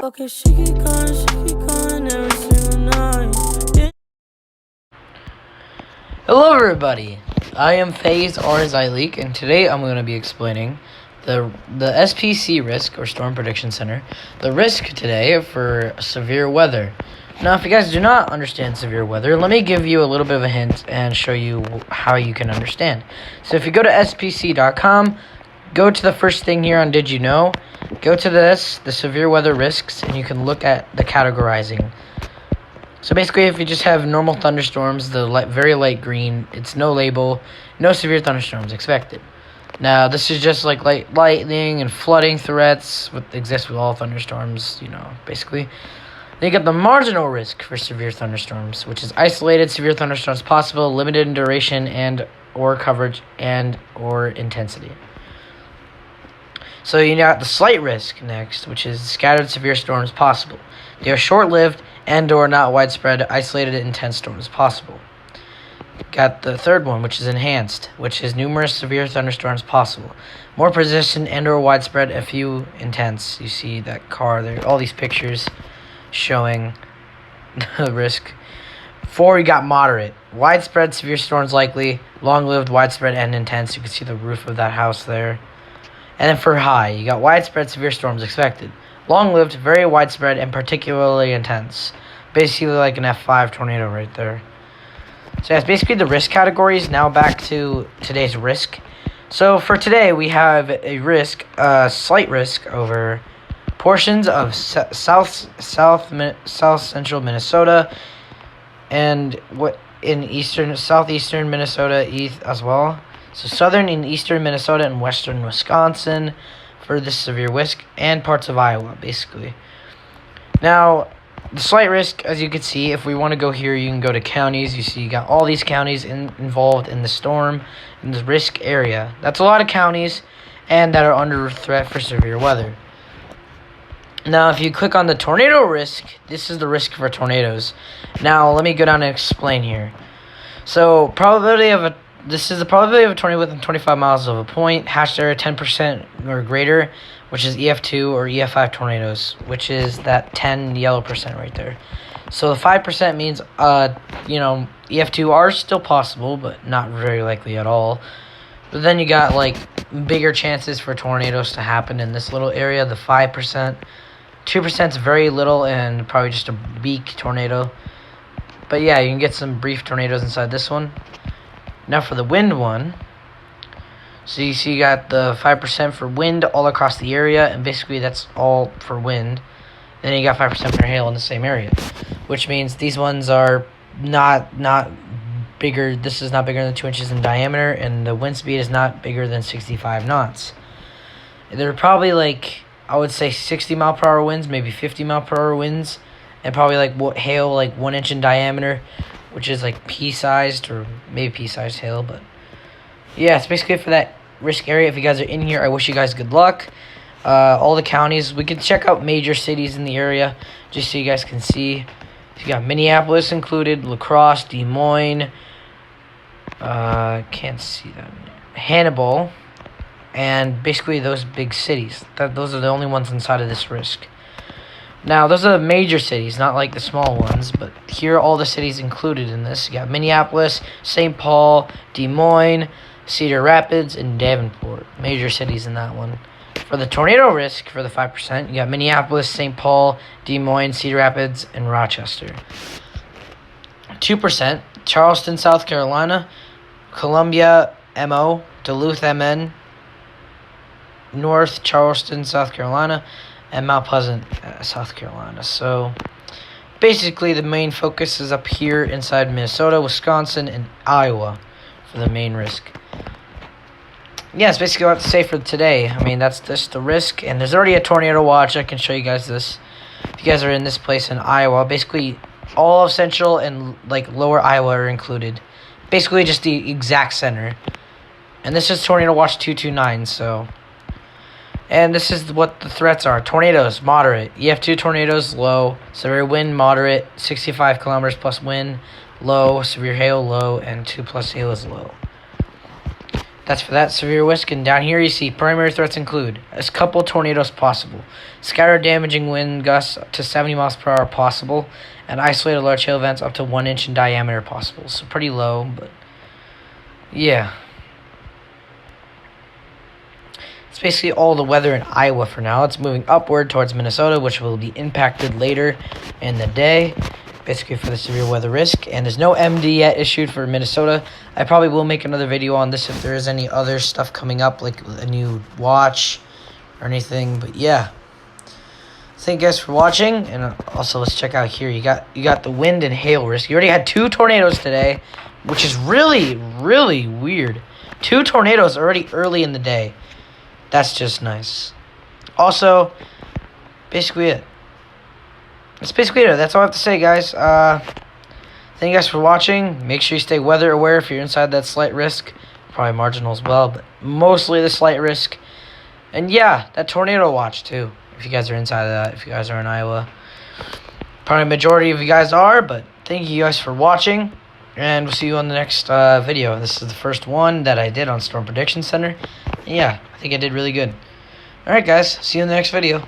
Okay, she keep calling every single night. Yeah. Hello everybody, I am FaZe Zyleek, and today I'm going to be explaining the SPC risk, or Storm Prediction Center, the risk today for severe weather. Now, if you guys do not understand severe weather, let me give you a little bit of a hint and show you how you can understand. So if you go to spc.com, go to the first thing here on Did You Know, go to the severe weather risks, and you can look at the categorizing. So basically, if you just have normal thunderstorms, the very light green, it's no label, no severe thunderstorms expected. Now, this is just like lightning and flooding threats, what exists with all thunderstorms, basically. Then you got the marginal risk for severe thunderstorms, which is isolated severe thunderstorms possible, limited in duration and or coverage and or intensity. So you got the slight risk next, which is scattered severe storms possible. They are short-lived and or not widespread, isolated, intense storms possible. Got the third one, which is enhanced, which is numerous severe thunderstorms possible. More persistent and or widespread, a few intense. You see that car there, all these pictures showing the risk. 4, you got moderate. Widespread severe storms likely, long-lived, widespread, and intense. You can see the roof of that house there. And then for high, you got widespread severe storms expected. Long-lived, very widespread, and particularly intense. Basically like an F5 tornado right there. So that's basically the risk categories. Now back to today's risk. So for today, we have a risk, slight risk over portions of south central Minnesota and what in southeastern Minnesota as well. So southern and eastern Minnesota and western Wisconsin for this severe risk, and parts of Iowa, basically. Now, the slight risk, as you can see, if we want to go here, you can go to counties. You see you got all these counties involved in the storm, in the risk area. That's a lot of counties, and that are under threat for severe weather. Now, if you click on the tornado risk, this is the risk for tornadoes. Now, let me go down and explain here. So, this is the probability of a tornado within 25 miles of a point, hashed area 10% or greater, which is EF2 or EF5 tornadoes, which is that 10 yellow percent right there. So the 5% means, EF2 are still possible, but not very likely at all. But then you got, bigger chances for tornadoes to happen in this little area, the 5%. 2% is very little and probably just a weak tornado. But yeah, you can get some brief tornadoes inside this one. Now for the wind one, so you see you got the 5% for wind all across the area, and basically that's all for wind. Then you got 5% for hail in the same area, which means these ones are not bigger. This is not bigger than 2 inches in diameter, and the wind speed is not bigger than 65 knots. They're probably I would say 60 mile per hour winds, maybe 50 mile per hour winds, and probably hail 1 inch in diameter, which is pea-sized or maybe pea-sized hail. But yeah, it's basically for that risk area. If you guys are in here, I wish you guys good luck. All the counties, we can check out major cities in the area just so you guys can see. You got Minneapolis included, La Crosse, Des Moines, can't see that, Hannibal, and basically those big cities. Those are the only ones inside of this risk. Now, those are the major cities, not the small ones, but here are all the cities included in this. You got Minneapolis, St. Paul, Des Moines, Cedar Rapids, and Davenport. Major cities in that one. For the tornado risk, for the 5%, you got Minneapolis, St. Paul, Des Moines, Cedar Rapids, and Rochester. 2%, Charleston, South Carolina, Columbia, MO, Duluth, MN, North Charleston, South Carolina, and Mount Pleasant, South Carolina. So basically the main focus is up here inside Minnesota, Wisconsin, and Iowa for the main risk. Yeah, that's basically what I have to say for today. I mean, that's just the risk, and there's already a tornado watch. I can show you guys this. If you guys are in this place in Iowa, basically all of central and lower Iowa are included. Basically just the exact center. And this is tornado watch 229, so... And this is what the threats are. Tornadoes, moderate. EF2 tornadoes, low. Severe wind, moderate. 65 kilometers plus wind, low. Severe hail, low. And 2+ hail is low. That's for that severe risk. And down here you see primary threats include a couple tornadoes possible, scattered damaging wind gusts to 70 miles per hour possible, and isolated large hail events up to 1 inch in diameter possible. So pretty low, but yeah. It's basically all the weather in Iowa for now. It's moving upward towards Minnesota, which will be impacted later in the day, basically for the severe weather risk. And there's no MD yet issued for Minnesota. I probably will make another video on this if there is any other stuff coming up, like a new watch or anything. But yeah, thank you guys for watching. And also, let's check out here. You got the wind and hail risk. You already had 2 tornadoes today, which is really, really weird. 2 tornadoes already early in the day. That's just nice. Also, basically it. That's basically it. That's all I have to say, guys. Thank you guys for watching. Make sure you stay weather aware if you're inside that slight risk. Probably marginal as well, but mostly the slight risk. And yeah, that tornado watch too, if you guys are inside of that, if you guys are in Iowa. Probably the majority of you guys are, but thank you guys for watching. And we'll see you on the next video. This is the first one that I did on Storm Prediction Center. And yeah, I think I did really good. Alright guys, see you in the next video.